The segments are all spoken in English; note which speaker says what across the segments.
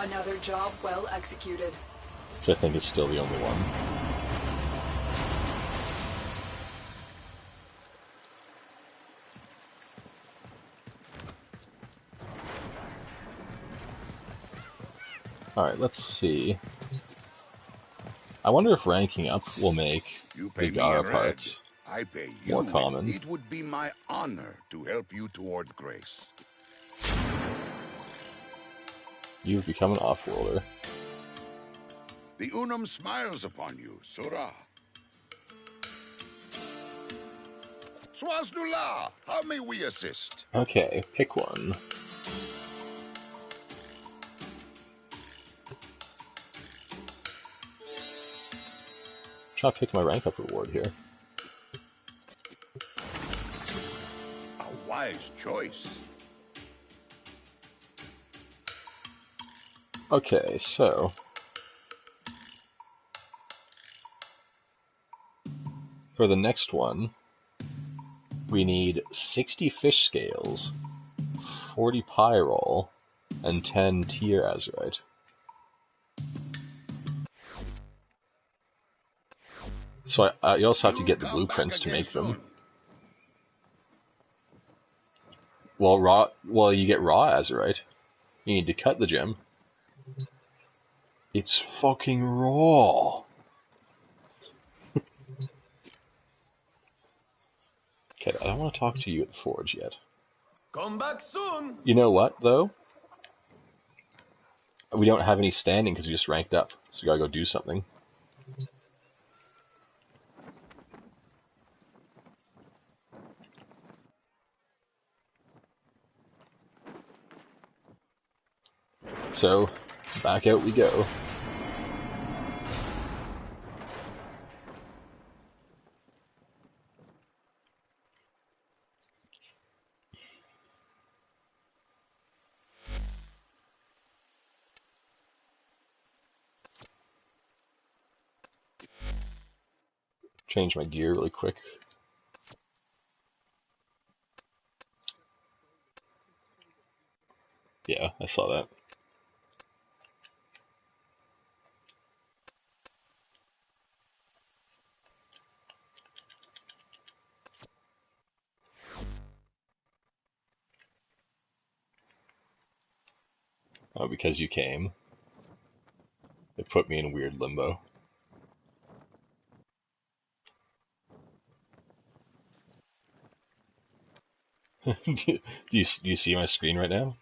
Speaker 1: Another job well executed.
Speaker 2: Which I think is still the only one. Alright, let's see. I wonder if ranking up will make the Gara parts
Speaker 3: I pay you
Speaker 2: more common.
Speaker 3: It would be my honor to help you toward grace.
Speaker 2: You've become an off-worlder.
Speaker 3: The Unum smiles upon you, Surah. Swazdullah, how may we assist?
Speaker 2: Okay, pick one. Try to pick my rank up reward here.
Speaker 3: A wise choice.
Speaker 2: Okay, so for the next one, we need 60 fish scales, 40 pyrol, and 10 tier azurite. So you also have to get the blueprints to make them. Well, you get raw azurite. You need to cut the gem. It's fucking raw. Okay, I don't want to talk to you at the forge yet.
Speaker 4: Come back soon.
Speaker 2: You know what, though? We don't have any standing because we just ranked up, so we gotta go do something. So, back out we go. Change my gear really quick. Yeah, I saw that. Oh, because you came. It put me in a weird limbo. do you see my screen right now?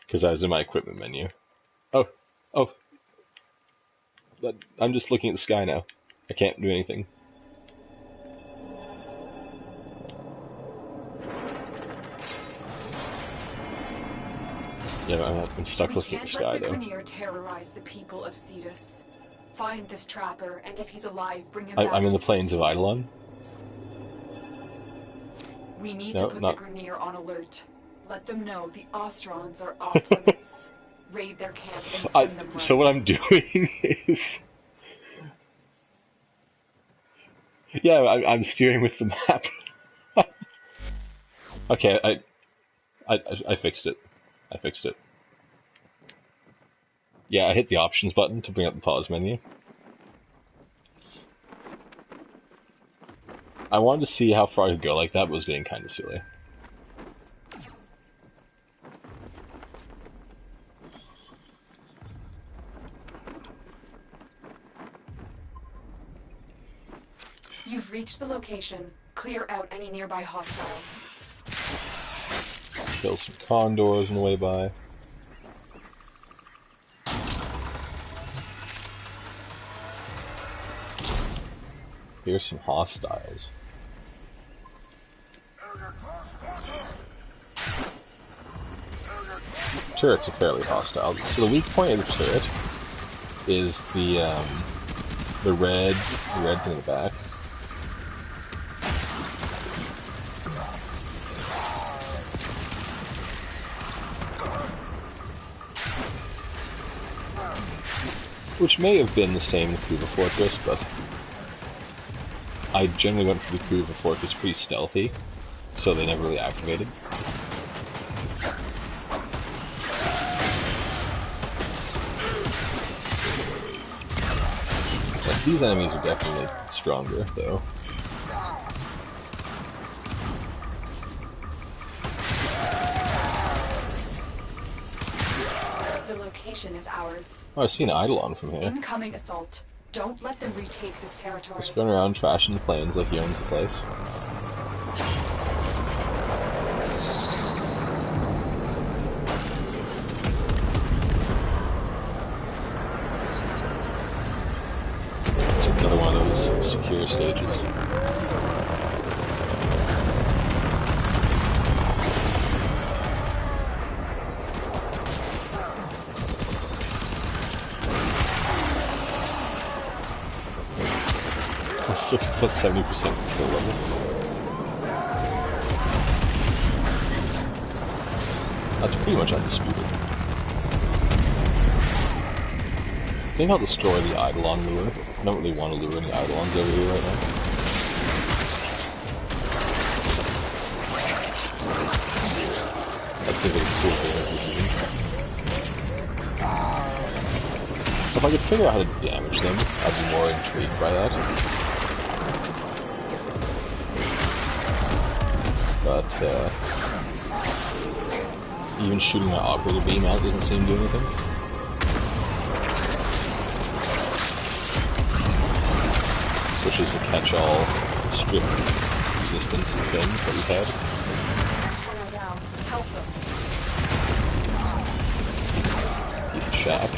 Speaker 2: Because I was in my equipment menu. Oh. I'm just looking at the sky now. I can't do anything. Yeah, I'm stuck looking at the sky, though.
Speaker 1: We can't let the Grineer terrorize the people of Cetus. Find this trapper, and if he's alive, bring him back.
Speaker 2: I'm in the plains of Eidolon.
Speaker 1: We need to put the Grineer on alert. Let them know the Ostrons are off limits. Raid their camp and send them running.
Speaker 2: So what I'm doing is... Yeah, I'm steering with the map. Okay, I fixed it. I fixed it. Yeah, I hit the options button to bring up the pause menu. I wanted to see how far I could go like that, but it was getting kind of silly.
Speaker 1: You've reached the location. Clear out any nearby hostiles.
Speaker 2: Kill some condors on the way by. Here's some hostiles. Turrets are fairly hostile. So the weak point of the turret is the red thing in the back. Which may have been the same in Kuva Fortress, but I generally went for the Kuva Fortress pretty stealthy, so they never really activated. These enemies are definitely stronger, though.
Speaker 1: The location is ours.
Speaker 2: Oh, I've seen Eidolon from here.
Speaker 1: Incoming assault. Don't let them retake this territory.
Speaker 2: Just run around trashing the planes like he owns the place. It's another one of those secure stages. Still plus 70% control level. That's pretty much undisputed. I think I'll destroy the Eidolon lure. I don't really want to lure any Eidolons over here right now. That seems like a cool thing. If I could figure out how to damage them, I'd be more intrigued by that. But, even shooting my operator beam out doesn't seem to do anything. Which is the catch-all strip resistance thing that we've had.
Speaker 1: Help them.
Speaker 2: Piece of shaft.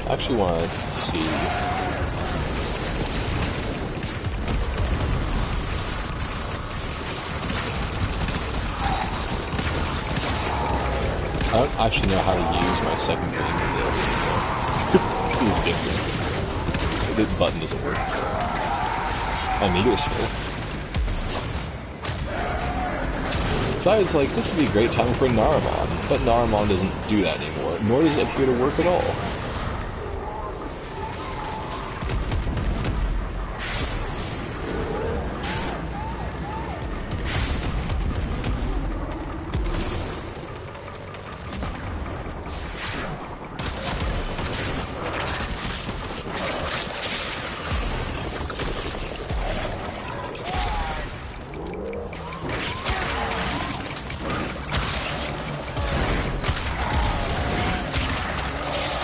Speaker 2: I actually want to see. I don't actually know how to use my second beam ability anymore. It's different. This button doesn't work. My meter's full. So I was like, this would be a great time for Naramon, but Naramon doesn't do that anymore, nor does it appear to work at all.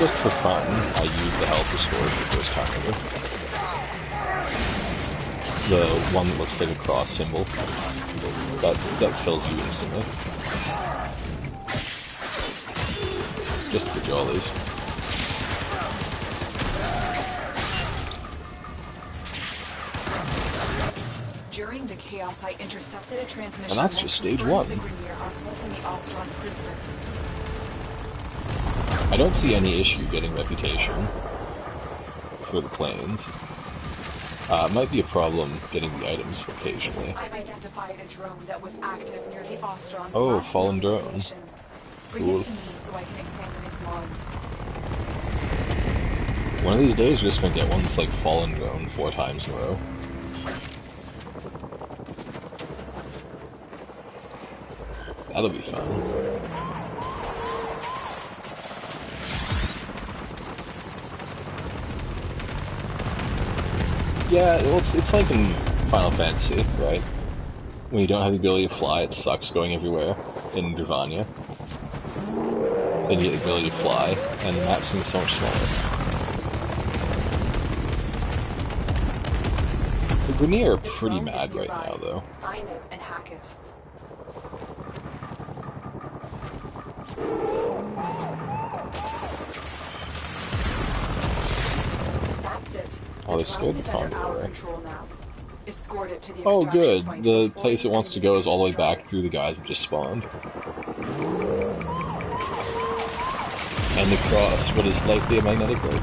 Speaker 2: Just for fun, I use the health restore for the first time ever. The one that looks like a cross symbol. That fills you instantly. Just for jollies.
Speaker 1: During the chaos, I intercepted a transmission.
Speaker 2: And that's just stage 1.
Speaker 1: The Grenier are holding the Ostron prisoner.
Speaker 2: I don't see any issue getting reputation for the planes. It might be a problem getting the items occasionally.
Speaker 1: I've identified a drone that was active near the Ostron's
Speaker 2: Oh,
Speaker 1: last
Speaker 2: fallen drone.
Speaker 1: location. Bring
Speaker 2: Cool.
Speaker 1: it to me so I can examine its logs.
Speaker 2: One of these days we're just gonna get one that's like fallen drone 4 times in a row. That'll be fun. Yeah, well, it's like in Final Fantasy, right? When you don't have the ability to fly, it sucks going everywhere in Dravania. Then you get the ability to fly, and the map seems so much smaller. The Grenier are pretty mad right now, though.
Speaker 1: Find it and hack it. That's it.
Speaker 2: Oh, they
Speaker 1: The
Speaker 2: scared
Speaker 1: drone
Speaker 2: the
Speaker 1: is under
Speaker 2: Convoy
Speaker 1: our
Speaker 2: away.
Speaker 1: control now. Escort it to the
Speaker 2: Oh
Speaker 1: extraction
Speaker 2: good,
Speaker 1: point
Speaker 2: the
Speaker 1: before
Speaker 2: place it wants to go is all the way
Speaker 1: destroyed.
Speaker 2: back through the guys that just spawned. And across what is likely a magnetic lake.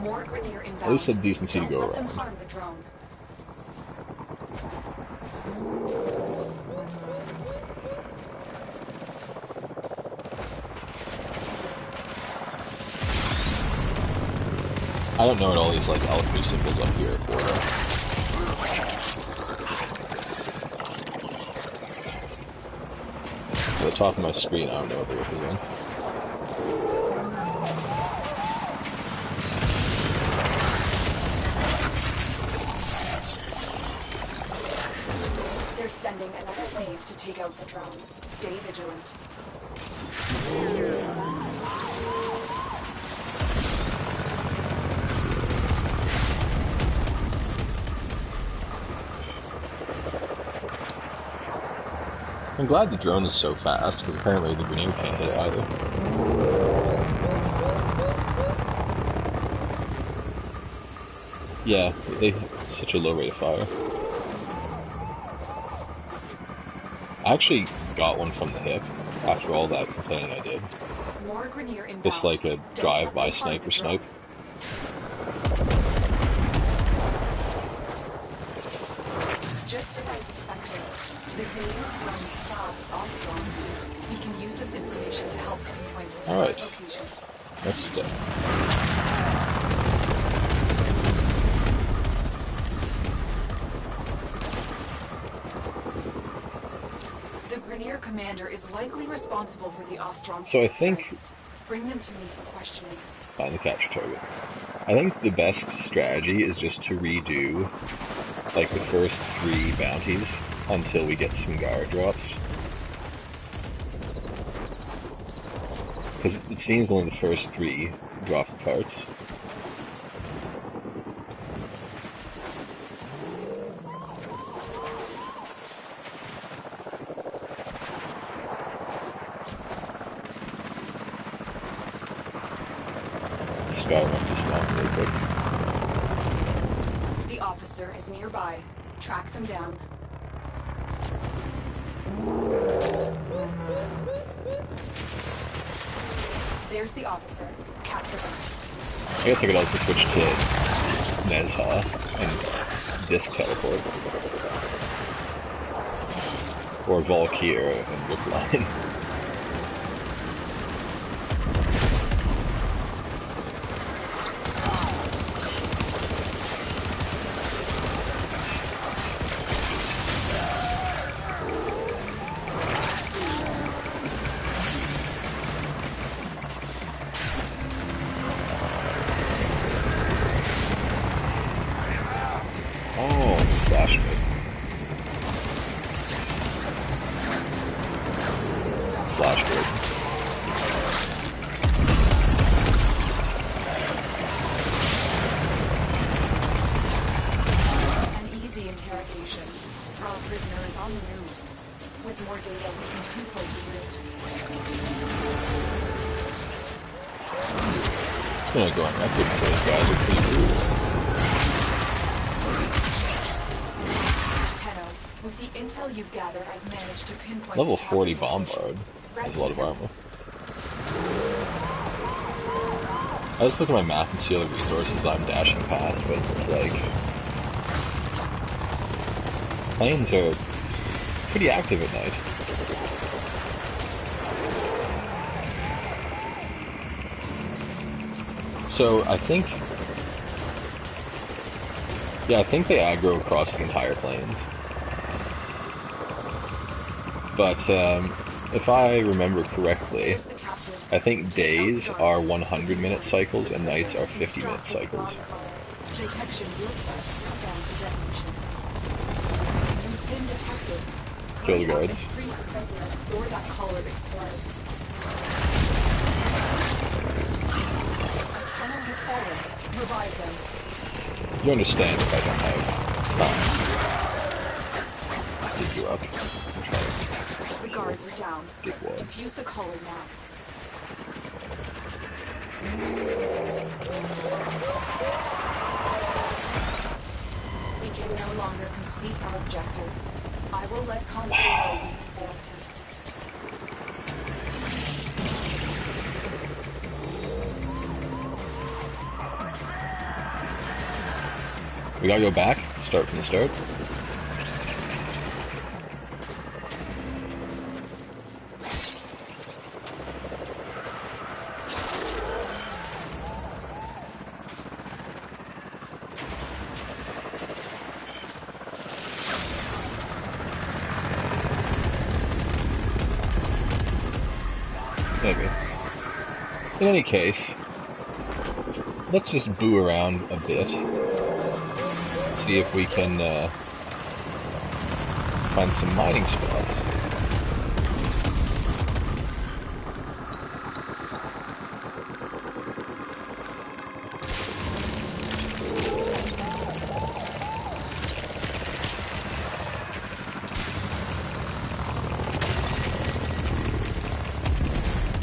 Speaker 1: More Grenier inbound.
Speaker 2: At least a decency to go
Speaker 1: Don't let them
Speaker 2: around.
Speaker 1: harm the drone.
Speaker 2: I don't know what all these like alchemy symbols up here are for though. At the top of my screen, I don't know what they represent.
Speaker 1: They're sending another wave to take out the drone. Stay vigilant.
Speaker 2: I'm glad the drone is so fast, because apparently the Grenier can't hit it either. Yeah, they have such a low rate of fire. I actually got one from the hip after all that complaining I did.
Speaker 1: More Grenier inbound.
Speaker 2: Just like a drive-by sniper snipe.
Speaker 1: Just as I suspected, the Grenier drone south Ostrom. We can use this information to help pinpoint its
Speaker 2: Alright.
Speaker 1: location.
Speaker 2: Next step.
Speaker 1: The Grenier commander is likely responsible for the Ostrom.
Speaker 2: So I think...
Speaker 1: Bring them to me for questioning.
Speaker 2: Find the capture target. I think the best strategy is just to redo like the first 3 bounties until we get some guard drops. Because it seems only the first 3 drop the parts. Really quick.
Speaker 1: The officer is nearby. Track them down. There's the officer. Capture them.
Speaker 2: I guess I could also switch to Nezha and disc teleport. Or Valkyr and Ripline. Level 40 bombard. That's a lot of armor. I just look at my map and see all the resources I'm dashing past, but it's like... planes are pretty active at night. So, I think... yeah, I think they aggro across the entire plains. But, if I remember correctly, I think days are 100-minute cycles and nights are 50-minute cycles. Kill the guards. You understand if I don't have time. Dig you up.
Speaker 1: The guards are down. Defuse the collar now. We can no longer complete our objective. I will let Consul know we have failed him.
Speaker 2: We gotta go back, start from the start. In any case, let's just boo around a bit. See if we can find some mining spots.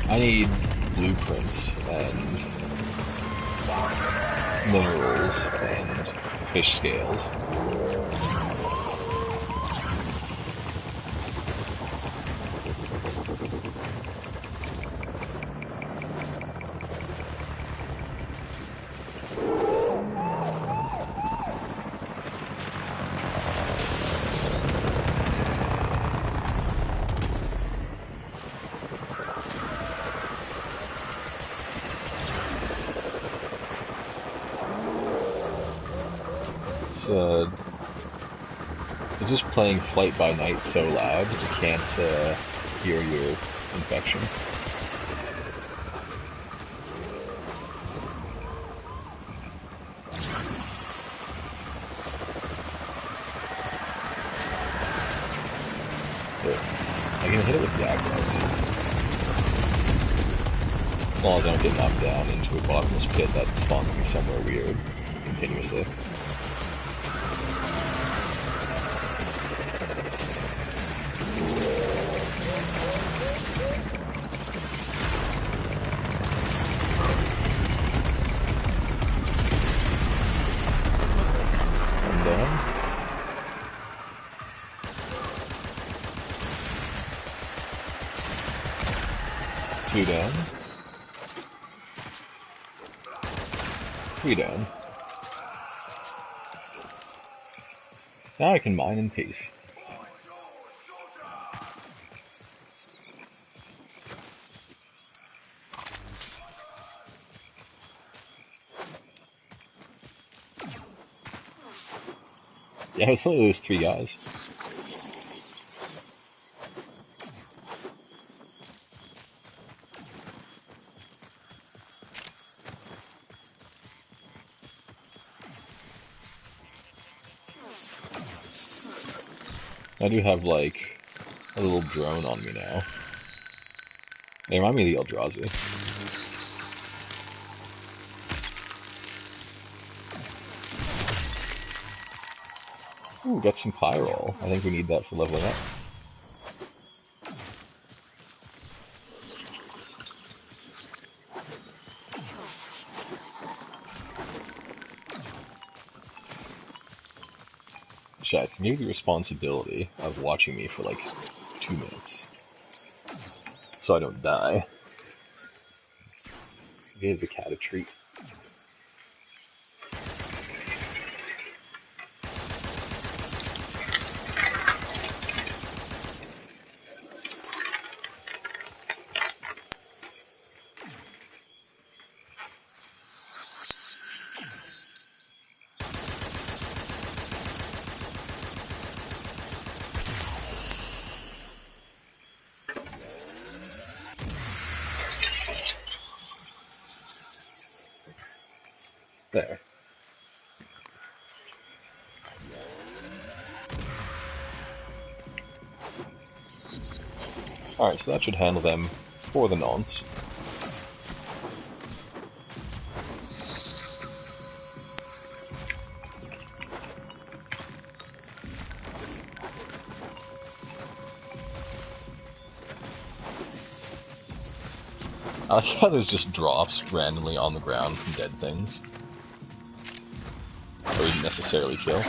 Speaker 2: I need blueprints and minerals and fish scales. It's just playing Flight by Night so loud you can't hear your infection. But I can hit it with daggers. As long as I don't get knocked down into a bottomless pit that spawns me somewhere weird continuously. Two down. Three down. Now I can mine in peace. Yeah, it was only those three guys. I do have, like, a little drone on me now. They remind me of the Eldrazi. Ooh, got some Pyrol. I think we need that for leveling up. Chat, can you have the responsibility of watching me for like 2 minutes? So I don't die. Gave the cat a treat. There. Alright, so that should handle them for the nonce. I like how there's just drops randomly on the ground from dead things. Or you necessarily kill.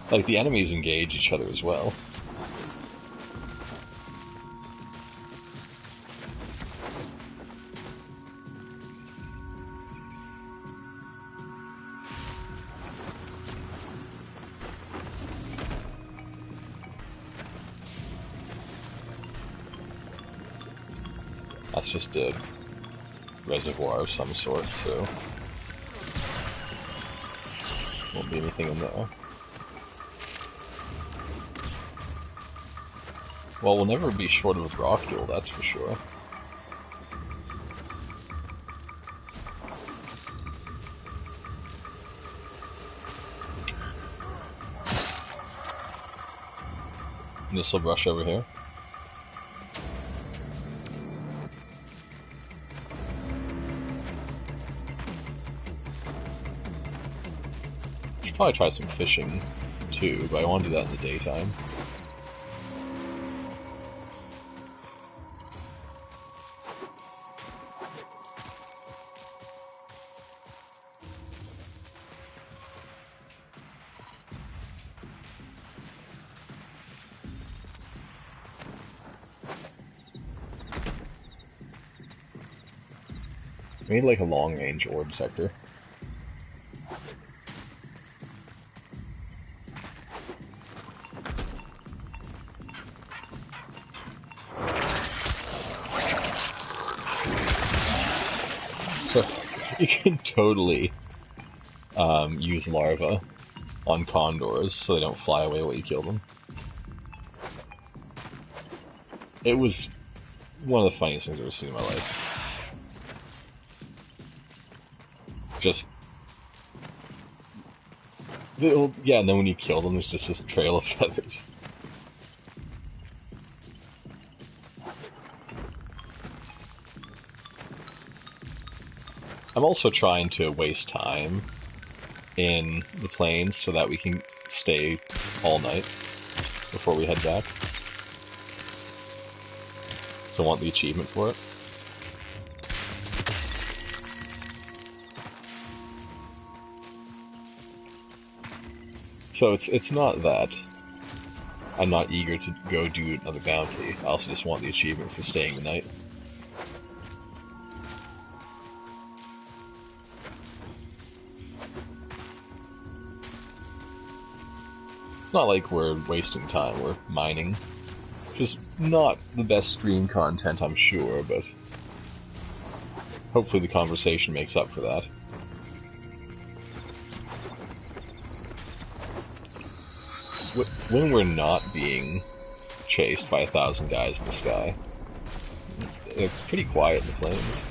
Speaker 2: Like, the enemies engage each other as well. That's just a reservoir of some sort, so won't be anything in there. Well, we'll never be short of a rock duel, that's for sure. Missile brush over here. Should probably try some fishing too, but I want to do that in the daytime. We need like a long-range ore detector. So you can totally use larvae on condors so they don't fly away while you kill them. It was one of the funniest things I've ever seen in my life. Just... yeah, and then when you kill them, there's just this trail of feathers. I'm also trying to waste time in the plains so that we can stay all night before we head back. So I want the achievement for it. So it's not that I'm not eager to go do another bounty. I also just want the achievement for staying the night. It's not like we're wasting time, we're mining. Just not the best stream content, I'm sure, but hopefully the conversation makes up for that. When we're not being chased by 1,000 guys in the sky, it's pretty quiet in the plains.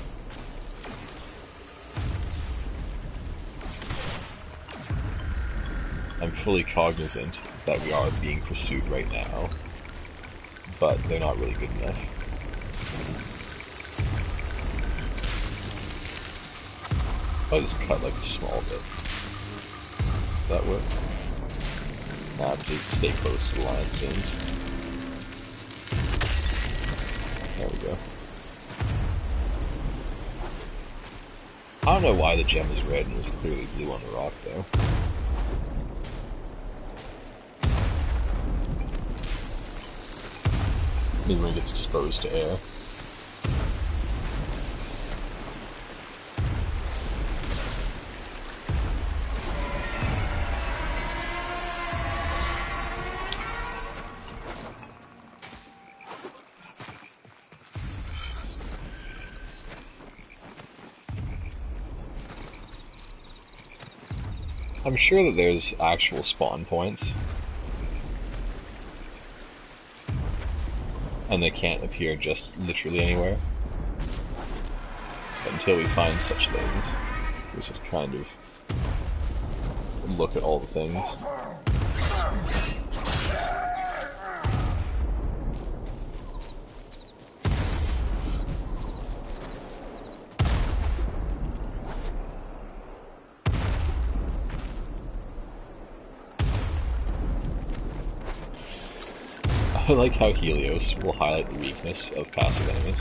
Speaker 2: I'm fully cognizant that we are being pursued right now, but they're not really good enough. I'll just cut like a small bit. Does that work? I have to stay close to the line, it seems. There we go. I don't know why the gem is red and is clearly blue on the rock, though. Maybe when it gets exposed to air. I'm sure that there's actual spawn points. And they can't appear just literally anywhere. But until we find such things, we should kind of look at all the things. I like how Helios will highlight the weakness of passive enemies.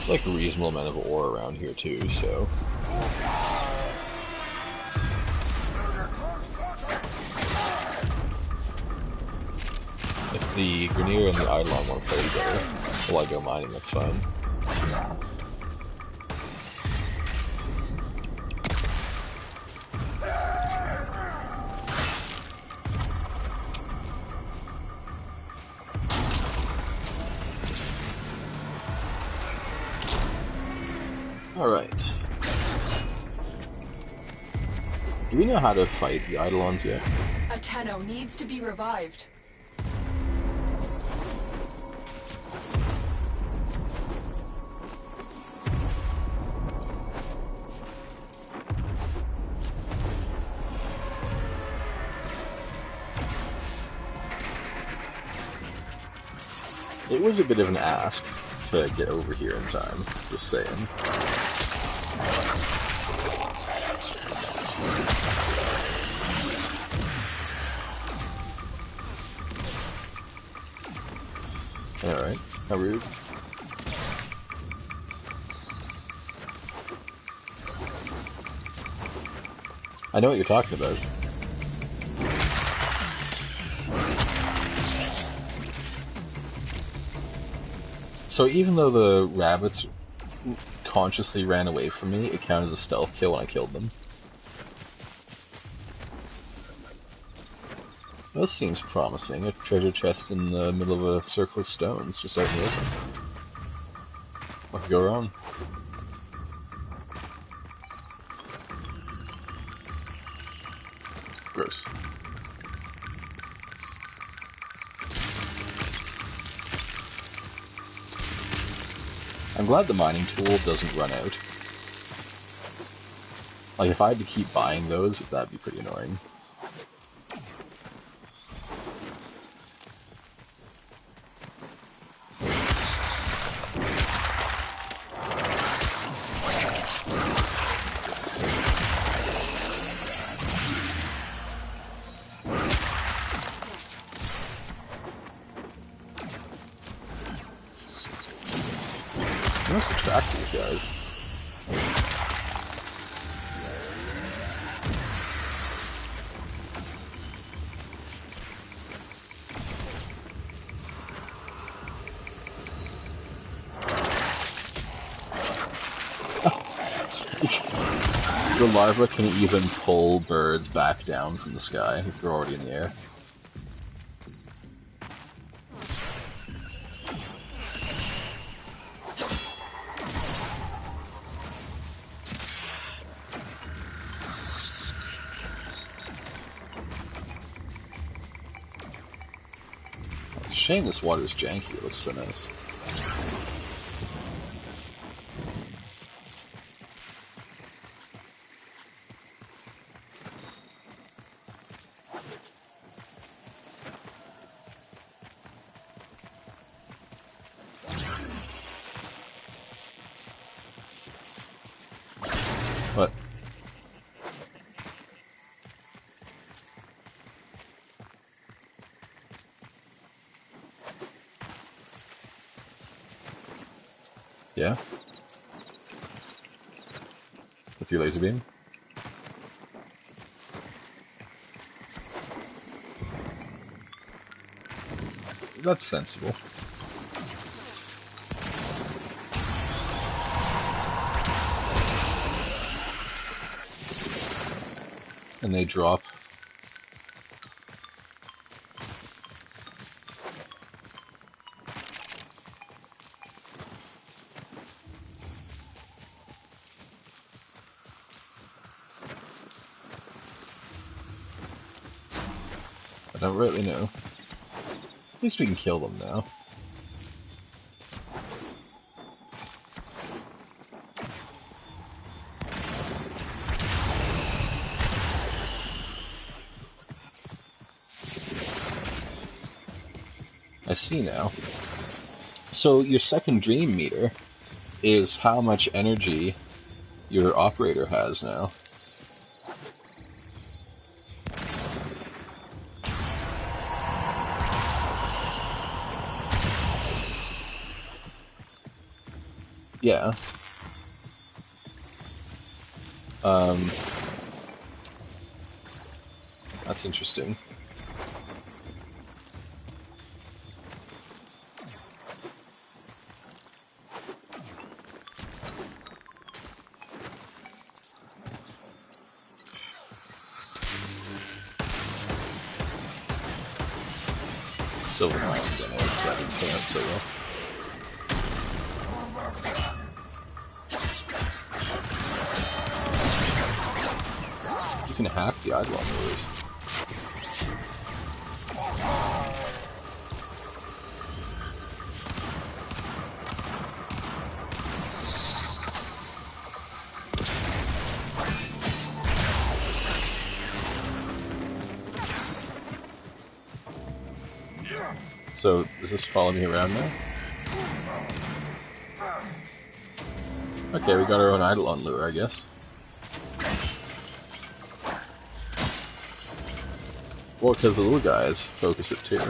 Speaker 2: Like a reasonable amount of ore around here too, so If the Grenier and the Eidolon want to play together while I go mining, that's fine. Alright. Do we know how to fight the Eidolons yet?
Speaker 1: A Tenno needs to be revived.
Speaker 2: It was a bit of an ask to get over here in time, just saying. Alright, how rude. I know what you're talking about. So even though the rabbits consciously ran away from me, it counted as a stealth kill when I killed them. This seems promising. A treasure chest in the middle of a circle of stones, just out in the open. What could go wrong? Gross. I'm glad the mining tool doesn't run out. Like, if I had to keep buying those, that'd be pretty annoying. I must attract these guys. The larva can even pull birds back down from the sky if they're already in the air. It's a shame this water is janky, it looks so nice. What? Yeah? With your laser beam? That's sensible. And they drop. I don't really know. At least we can kill them now. I see now. So your second dream meter is how much energy your operator has now. Yeah. That's interesting. Silver Mountains, I know, so that didn't turn out so well. You can hack the Eidolon lures. So, does this follow me around now? Okay, we got our own Eidolon lure, I guess. Well, because the little guys focus it too.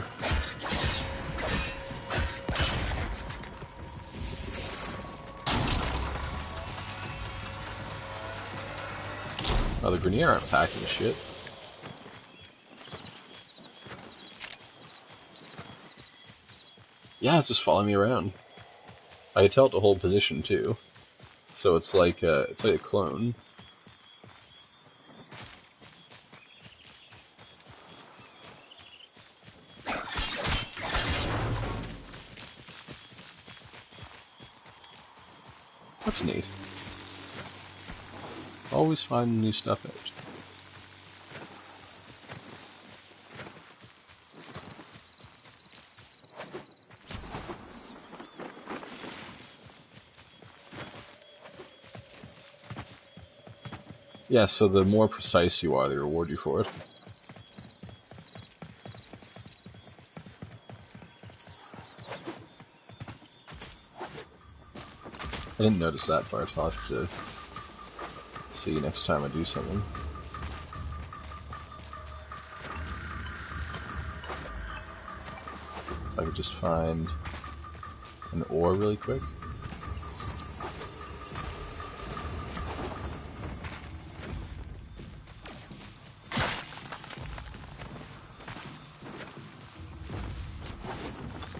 Speaker 2: Oh, the Grenier aren't packing shit. Yeah, it's just following me around. I can tell it to hold position too, so it's like a clone. That's neat. Always find new stuff out. Yeah, so the more precise you are, they reward you for it. I didn't notice that part, so I'll have to see next time I do something. If I could just find an ore really quick.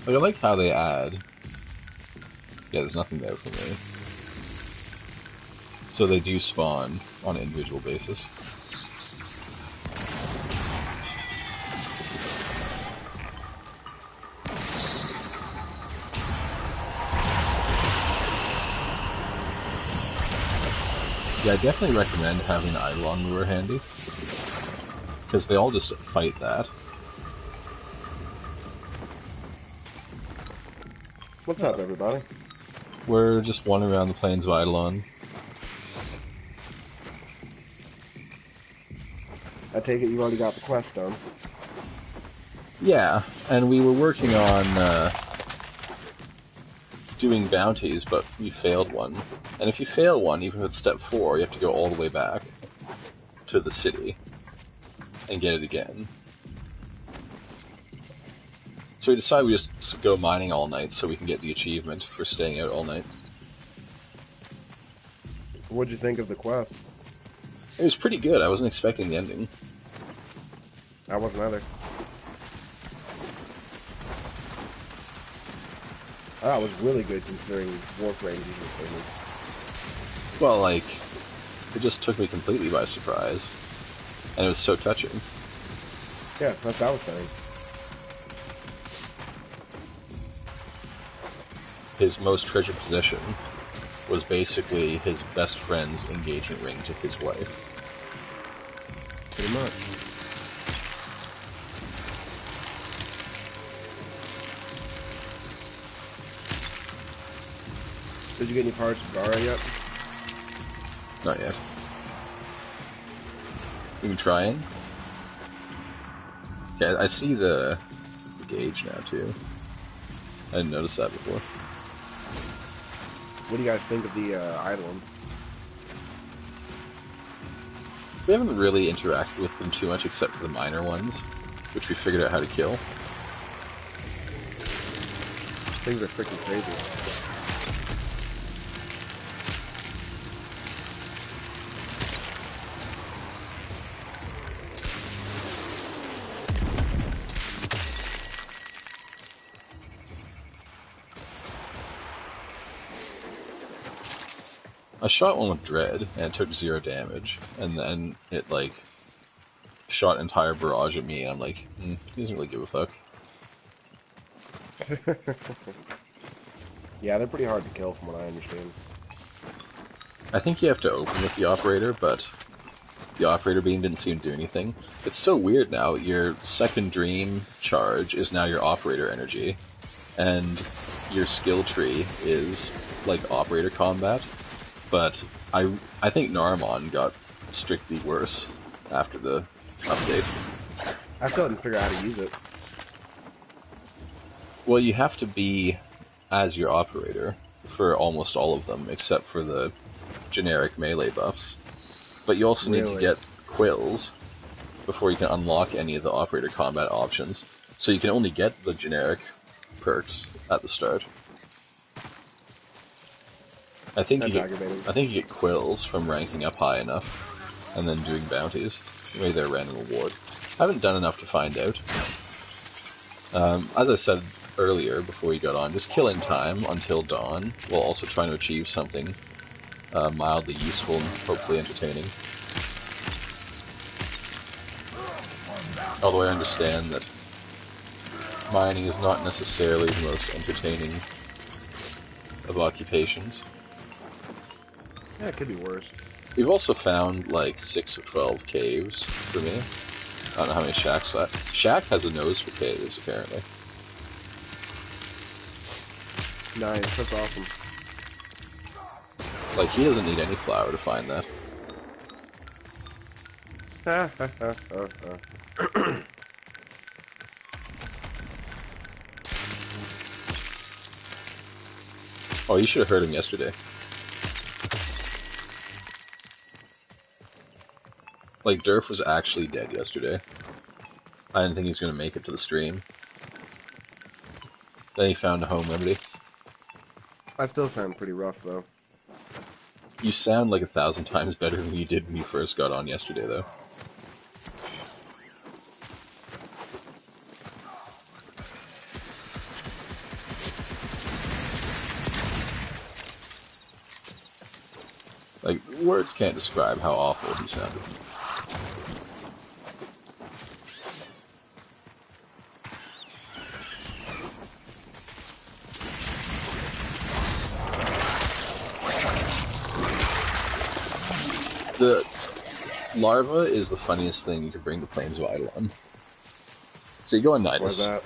Speaker 2: Like, I like how they add... Yeah, there's nothing there for me. So they do spawn on an individual basis. Yeah, I definitely recommend having an Eidolon lure handy. Because they all just fight that.
Speaker 5: What's up, everybody?
Speaker 2: We're just wandering around the plains of Eidolon.
Speaker 5: I take it you already got the quest done.
Speaker 2: Yeah, and we were working on doing bounties, but we failed one. And if you fail one, even if it's step 4, you have to go all the way back to the city and get it again. So we decided we just go mining all night so we can get the achievement for staying out all night.
Speaker 5: What'd you think of the quest?
Speaker 2: It was pretty good. I wasn't expecting the ending.
Speaker 5: I wasn't either. I thought it was really good considering WARFRAME usually things.
Speaker 2: Well, like, it just took me completely by surprise. And it was so touching.
Speaker 5: Yeah, that's what I was saying.
Speaker 2: His most treasured possession was basically his best friend's engagement ring to his wife.
Speaker 5: Pretty much. Did you get any parts for Gara yet?
Speaker 2: Not yet. You can try in. Okay, I see the gauge now too. I didn't notice that before.
Speaker 5: What do you guys think of the Eidolon?
Speaker 2: We haven't really interacted with them too much except for the minor ones, which we figured out how to kill.
Speaker 5: Things are freaking crazy.
Speaker 2: I shot one with Dread, and it took 0 damage, and then it, like, shot an entire barrage at me, and I'm like, he doesn't really give a fuck.
Speaker 5: Yeah, they're pretty hard to kill from what I understand.
Speaker 2: I think you have to open with the operator, but the operator beam didn't seem to do anything. It's so weird now. Your second dream charge is now your operator energy, and your skill tree is like operator combat. But I think Naramon got strictly worse after the update.
Speaker 5: I still didn't figure out how to use it.
Speaker 2: Well, you have to be as your operator for almost all of them, except for the generic melee buffs. But you also need to get quills before you can unlock any of the operator combat options. So you can only get the generic perks at the start. I think you get quills from ranking up high enough, and then doing bounties. Maybe they're a random reward. I haven't done enough to find out. As I said earlier, before we got on, just killing time until dawn, while also trying to achieve something mildly useful and hopefully entertaining. Although I understand that mining is not necessarily the most entertaining of occupations.
Speaker 5: Yeah, it could be worse.
Speaker 2: We've also found like 6 or 12 caves for me. I don't know how many Shaq's left. Shaq has a nose for caves, apparently.
Speaker 5: Nice, that's awesome.
Speaker 2: Like, he doesn't need any flour to find that. Oh, you should have heard him yesterday. Like, Durf was actually dead yesterday. I didn't think he was going to make it to the stream. Then he found a home remedy.
Speaker 5: I still sound pretty rough, though.
Speaker 2: You sound like 1,000 times better than you did when you first got on yesterday, though. Like, words can't describe how awful he sounded. The larva is the funniest thing you can bring to Plains of Eidolon. So you go on Nidus,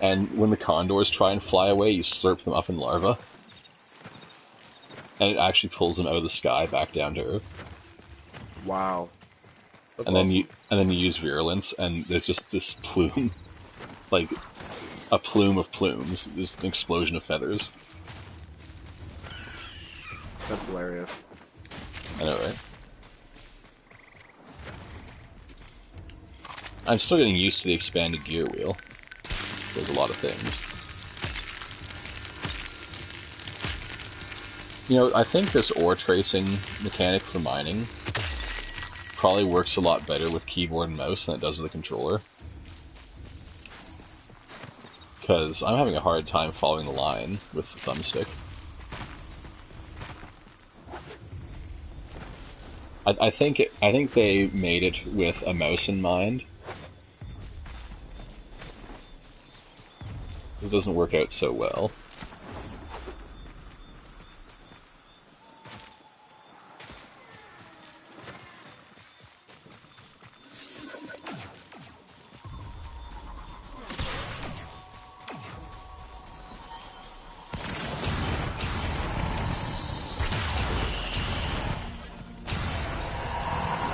Speaker 2: and when the condors try and fly away, you slurp them up in larva. And it actually pulls them out of the sky back down to Earth.
Speaker 5: Wow. That's
Speaker 2: and
Speaker 5: awesome.
Speaker 2: then you use virulence, and there's just this plume, like a plume of plumes, just an explosion of feathers.
Speaker 5: That's hilarious.
Speaker 2: I know, right? I'm still getting used to the expanded gear wheel. There's a lot of things. You know, I think this ore tracing mechanic for mining probably works a lot better with keyboard and mouse than it does with a controller. Because I'm having a hard time following the line with the thumbstick. I think they made it with a mouse in mind. It doesn't work out so well.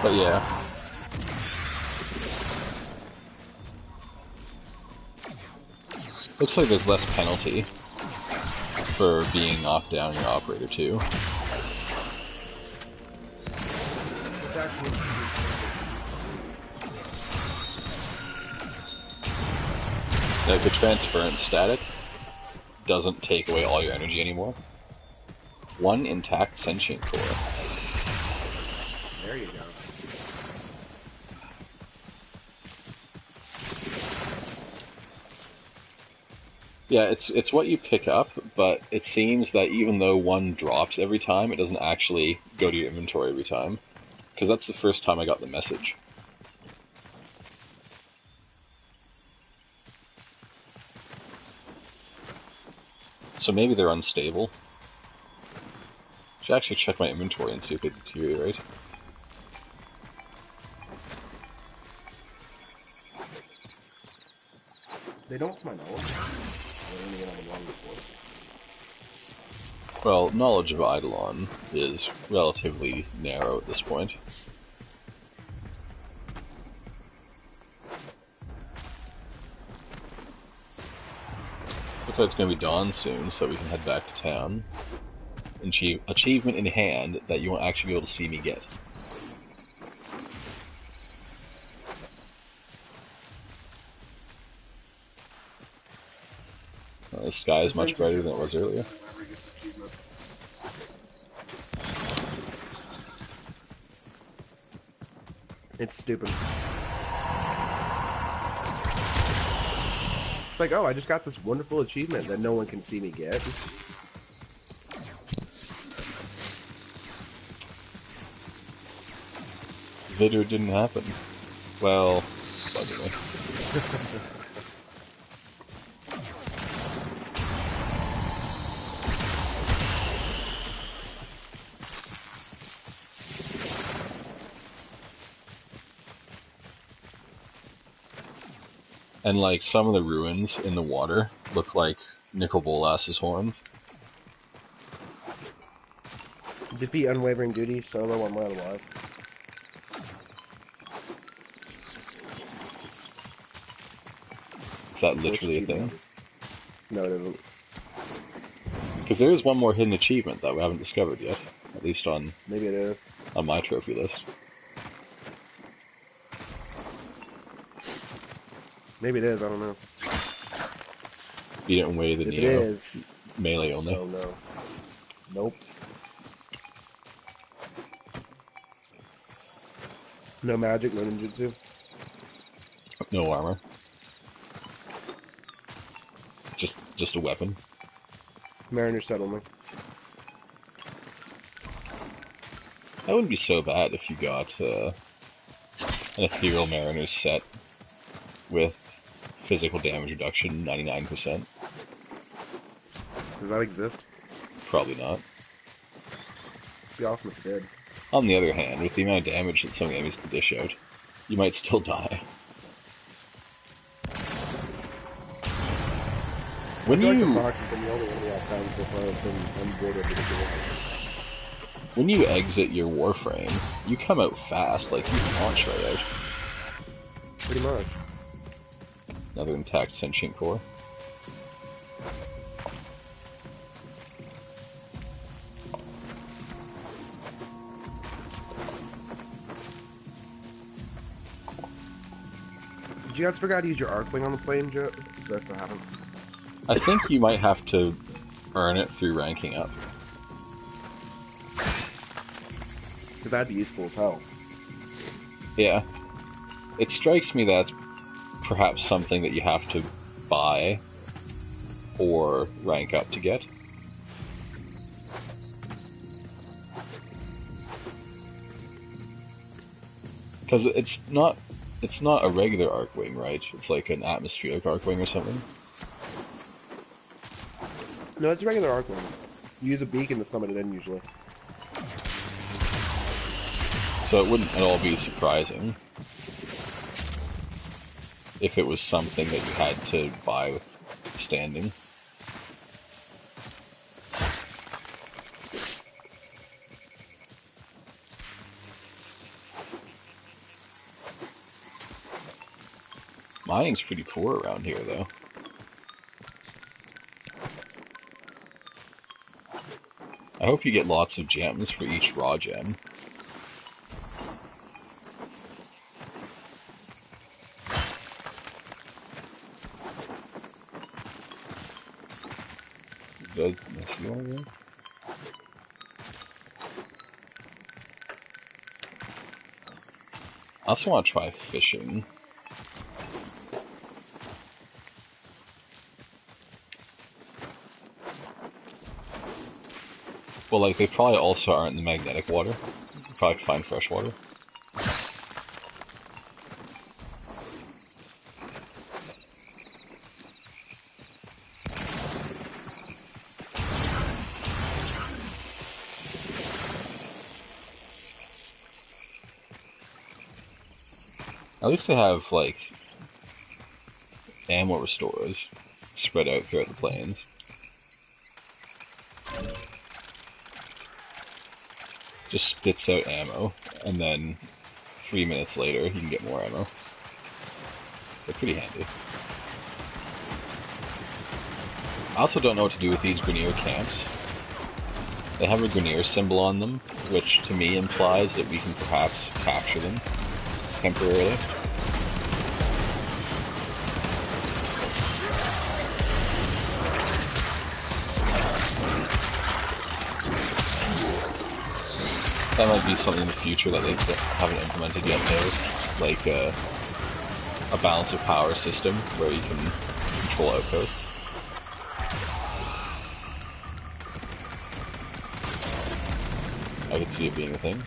Speaker 2: But yeah. Looks like there's less penalty for being knocked down your operator too. Like the transference static doesn't take away all your energy anymore. One intact sentient core.
Speaker 5: There you go.
Speaker 2: Yeah, it's what you pick up, but it seems that even though one drops every time, it doesn't actually go to your inventory every time. Because that's the first time I got the message. So maybe they're unstable. Should actually check my inventory and see if they deteriorate.
Speaker 5: They don't, to my knowledge. I don't even have a long report.
Speaker 2: Well, knowledge of Eidolon is relatively narrow at this point. Looks like it's going to be dawn soon, so we can head back to town. Achievement in hand that you won't actually be able to see me get. The sky is much brighter than it was earlier.
Speaker 5: It's stupid. It's like, oh, I just got this wonderful achievement that no one can see me get.
Speaker 2: Video didn't happen. Well, anyway. And like some of the ruins in the water look like Nicol Bolas's horns.
Speaker 5: Defeat unwavering duty, solo on my otherwise.
Speaker 2: Is that literally a thing?
Speaker 5: No, it isn't.
Speaker 2: Because there is one more hidden achievement that we haven't discovered yet. At least on
Speaker 5: Maybe it is.
Speaker 2: on my trophy list.
Speaker 5: Maybe it is, I don't know.
Speaker 2: Beat it in way the
Speaker 5: If it
Speaker 2: Neo.
Speaker 5: is,
Speaker 2: Melee only.
Speaker 5: oh no. Nope. No magic, no ninjutsu.
Speaker 2: No armor. Just a weapon.
Speaker 5: Mariner settlement.
Speaker 2: That wouldn't be so bad if you got an Ethereal Mariner set with physical damage reduction 99%.
Speaker 5: Does that exist?
Speaker 2: Probably not.
Speaker 5: It'd be awesome if it did.
Speaker 2: On the other hand, with the amount of damage that some enemies can dish out, you might still die. When
Speaker 5: I feel like the
Speaker 2: you
Speaker 5: box has been the only enemy I've found so far that's been unboarded ridiculous.
Speaker 2: when you exit your Warframe, you come out fast, like you launch right out.
Speaker 5: Pretty much.
Speaker 2: Another intact sentient core.
Speaker 5: Did you guys forget to use your Arcwing on the plane, Joe? Because I still haven't.
Speaker 2: I think you might have to earn it through ranking up.
Speaker 5: Because that'd be useful as hell.
Speaker 2: Yeah. It strikes me that's perhaps something that you have to buy or rank up to get. Because it's not a regular Arcwing, right? It's like an atmospheric Arcwing or something.
Speaker 5: No, it's a regular Arcwing. You use a beacon to summon it in, usually.
Speaker 2: So it wouldn't at all be surprising if it was something that you had to buy with standing. Mining's pretty poor around here, though. I hope you get lots of gems for each raw gem. Did I see one of them? I also want to try fishing. Well, like, they probably also aren't in the magnetic water. You can probably find fresh water. At least they have, like, ammo restorers spread out throughout the plains. Just spits out ammo, and then 3 minutes later you can get more ammo. They're pretty handy. I also don't know what to do with these Grenier camps. They have a Grenier symbol on them, which to me implies that we can perhaps capture them temporarily. That might be something in the future that they haven't implemented yet, though. Like a balance of power system where you can control outposts. I could see it being a thing.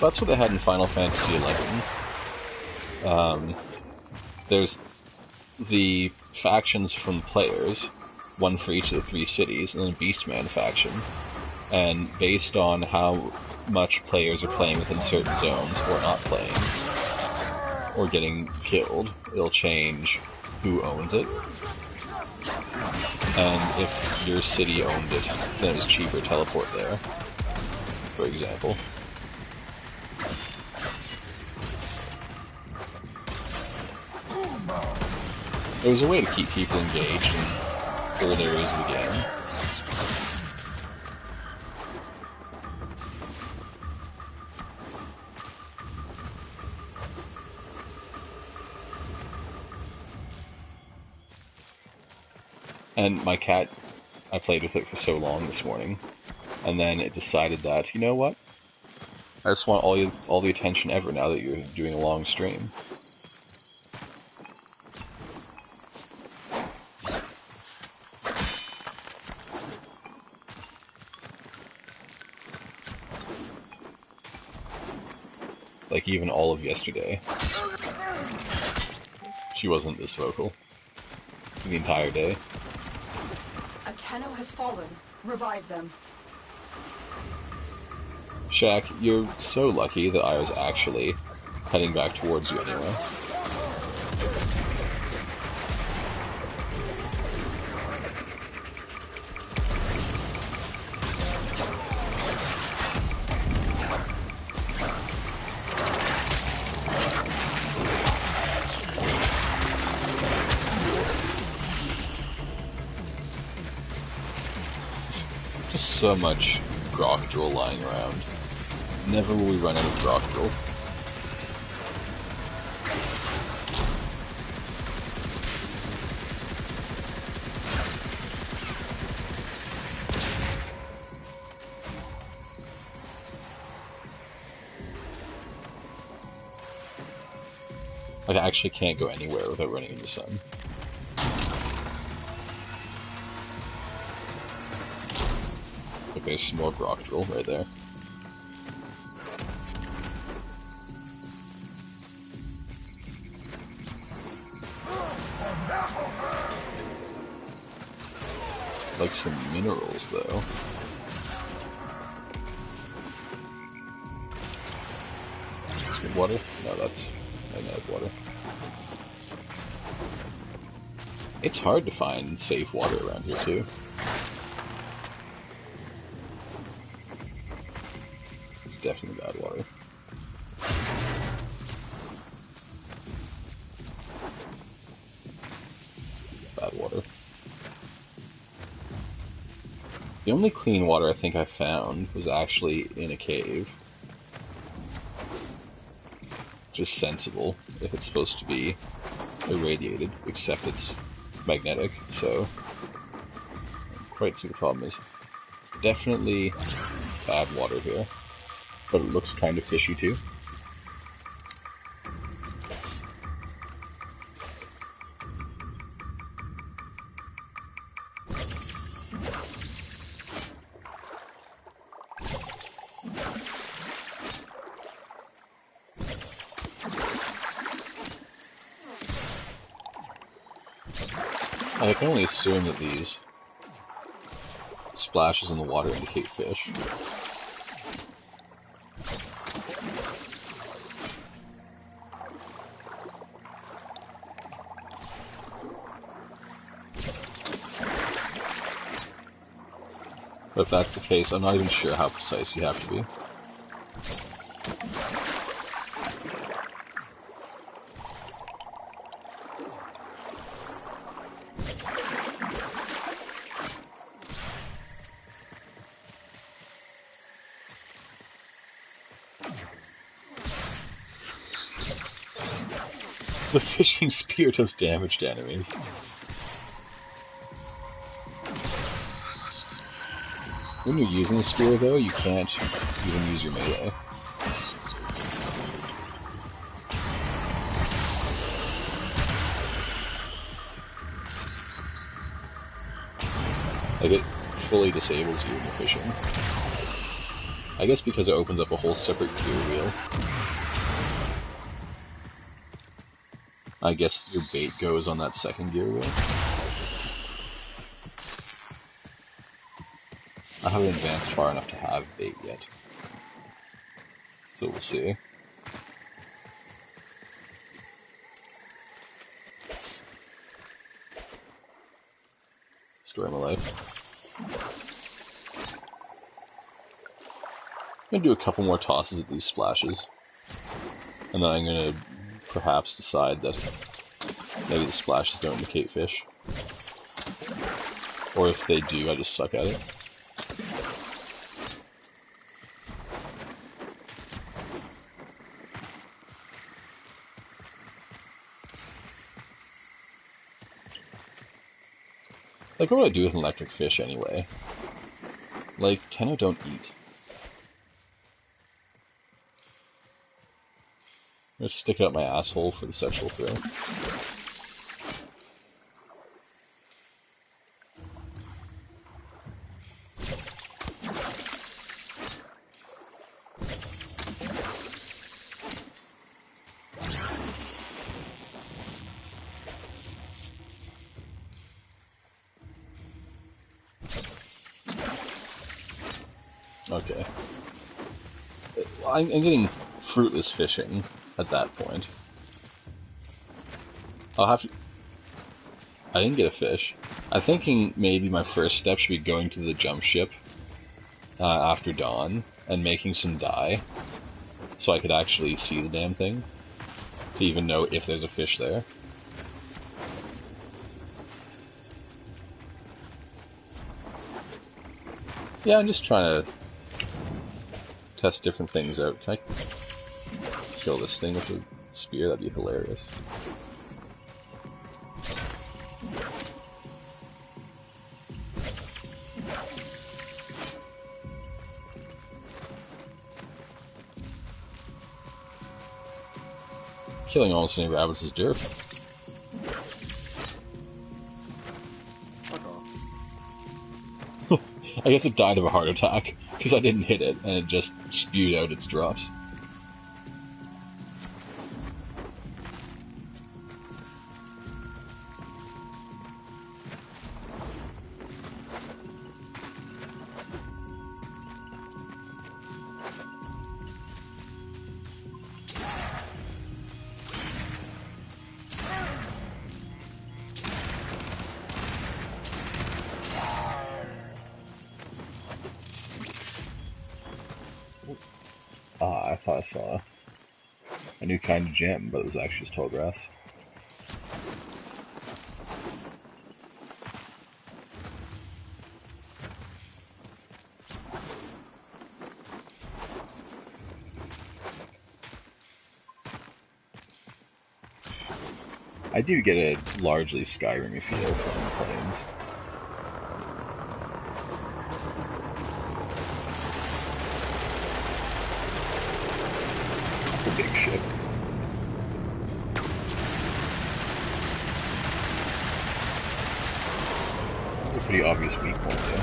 Speaker 2: That's what they had in Final Fantasy XI. There's the factions from players, one for each of the 3 cities, and then a Beastman faction. And based on how much players are playing within certain zones, or not playing, or getting killed, it'll change who owns it. And if your city owned it, then it was cheaper to teleport there, for example. It was a way to keep people engaged in old areas of the game. And my cat, I played with it for so long this morning, and then it decided that, you know what? I just want all the attention ever now that you're doing a long stream. Like, even all of yesterday. She wasn't this vocal. The entire day.
Speaker 1: A Tenno has fallen. Revive them.
Speaker 2: Shaq, you're so lucky that I was actually heading back towards you anyway. So much Grocktral lying around. Never will we run out of Grocktral. Like, I actually can't go anywhere without running into sun. There's some more Grocktral right there. Like some minerals, though. Is good water? No, that's magnetic water. It's hard to find safe water around here, too. Definitely bad water. Bad water. The only clean water I think I found was actually in a cave. Just sensible, if it's supposed to be irradiated, except it's magnetic, so... Quite see the problem is. Definitely bad water here. But it looks kind of fishy too. I can only assume that these splashes in the water indicate fish. But if that's the case, I'm not even sure how precise you have to be. The fishing spear does damage to enemies. When you're using the spear, though, you can't even use your melee. Like, it fully disables you when you're fishing. I guess because it opens up a whole separate gear wheel. I guess your bait goes on that second gear wheel. I haven't advanced far enough to have bait yet. So we'll see. Story of my life. I'm gonna do a couple more tosses at these splashes. And then I'm gonna perhaps decide that maybe the splashes don't indicate fish. Or if they do, I just suck at it. Like, what do I do with an electric fish anyway? Like, Tenno don't eat. I'm gonna stick it up my asshole for the sexual thrill. Okay. I'm getting fruitless fishing at that point. I'll have to... I didn't get a fish. I'm thinking maybe my first step should be going to the jump ship after dawn and making some dye so I could actually see the damn thing to even know if there's a fish there. Yeah, I'm just trying to test different things out. Can I kill this thing with a spear? That'd be hilarious. Killing almost any rabbits is dirt.
Speaker 5: Fuck off.
Speaker 2: I guess it died of a heart attack, because I didn't hit it, and it just spewed out its drops. I thought I saw a new kind of gem, but it was actually just tall grass. I do get a largely Skyrim feel from the plains. Big ship. That's a pretty obvious weak point, though.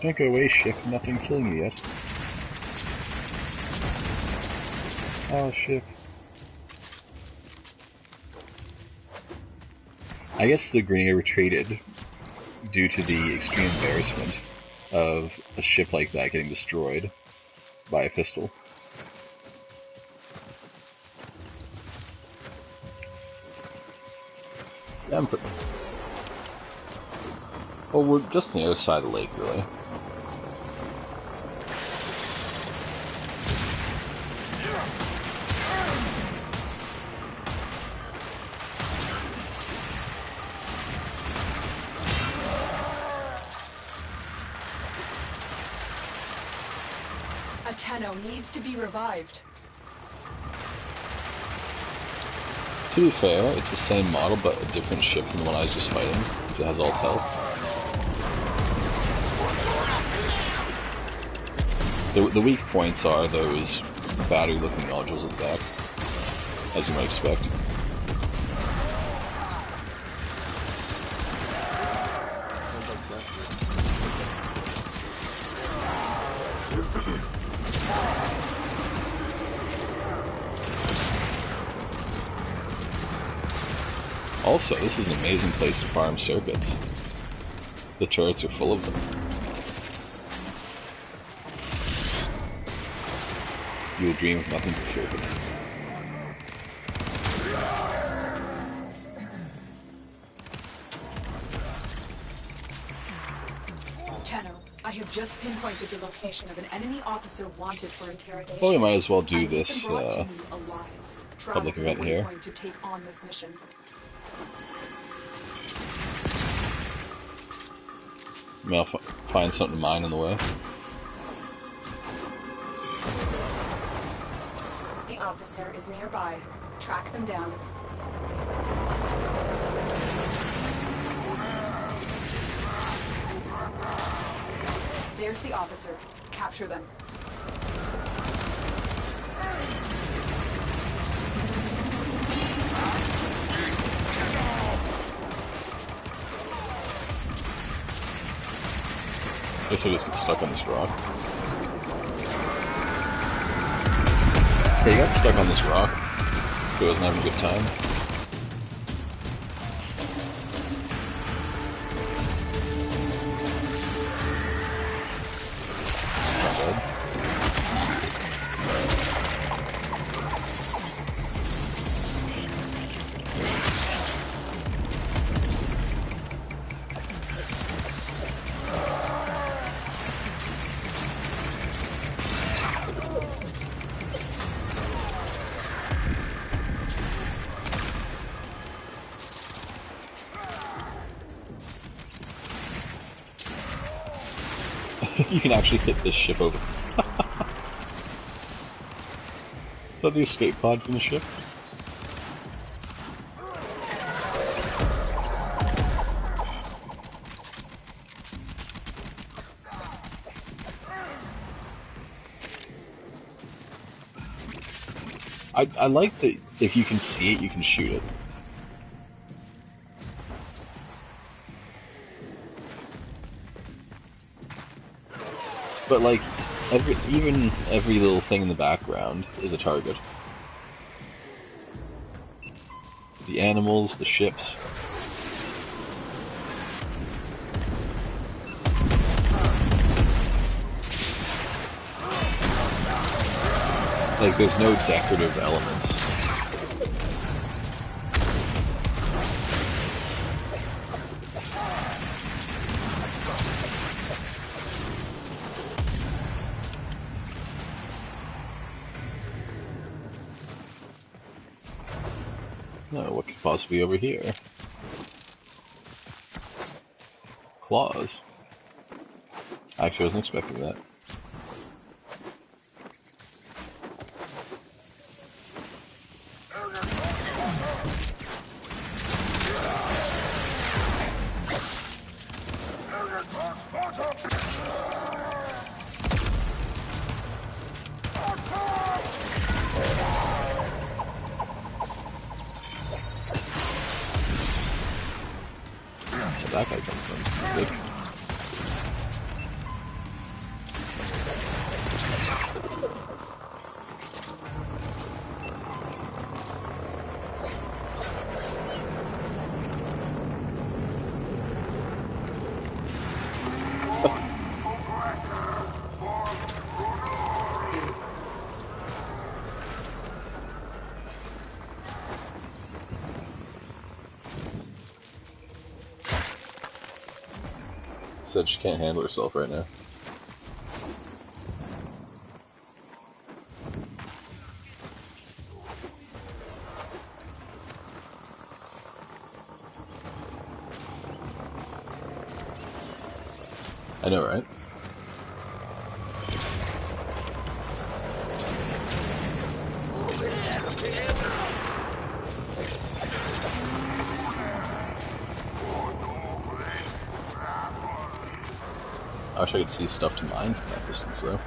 Speaker 2: Don't go away, ship. I'm not done killing you yet. Oh, ship. I guess the Grenadier retreated due to the extreme embarrassment of a ship like that getting destroyed by a pistol. Yeah, well, we're just on the other side of the lake, really.
Speaker 1: Tenno needs to be revived.
Speaker 2: To be fair, it's the same model, but a different ship from the one I was just fighting, because it has all health. The weak points are those battery-looking modules at the back, as you might expect. Also, this is an amazing place to farm circuits. The turrets are full of them. You will dream of nothing but circuits.
Speaker 1: Tenno, I have just pinpointed the location of an enemy officer wanted for interrogation.
Speaker 2: Well, we might as well do this
Speaker 1: public
Speaker 2: event here.
Speaker 1: To take on this mission.
Speaker 2: Maybe I'll find something to mine on the way.
Speaker 1: The officer is nearby. Track them down. There's the officer. Capture them.
Speaker 2: I guess I just get stuck on this rock. Hey, you got stuck on this rock. He wasn't having a good time. Not bad. You can actually hit this ship over. Is that the escape pod from the ship? I like that if you can see it, you can shoot it. But like, every little thing in the background is a target. The animals, the ships. Like, there's no decorative elements. No, what could possibly be over here? Claws. Actually, I wasn't expecting that. Where'd that guy come from? Good. said she can't handle herself right now. I know, right? I wish I could see stuff to mine from that distance, though.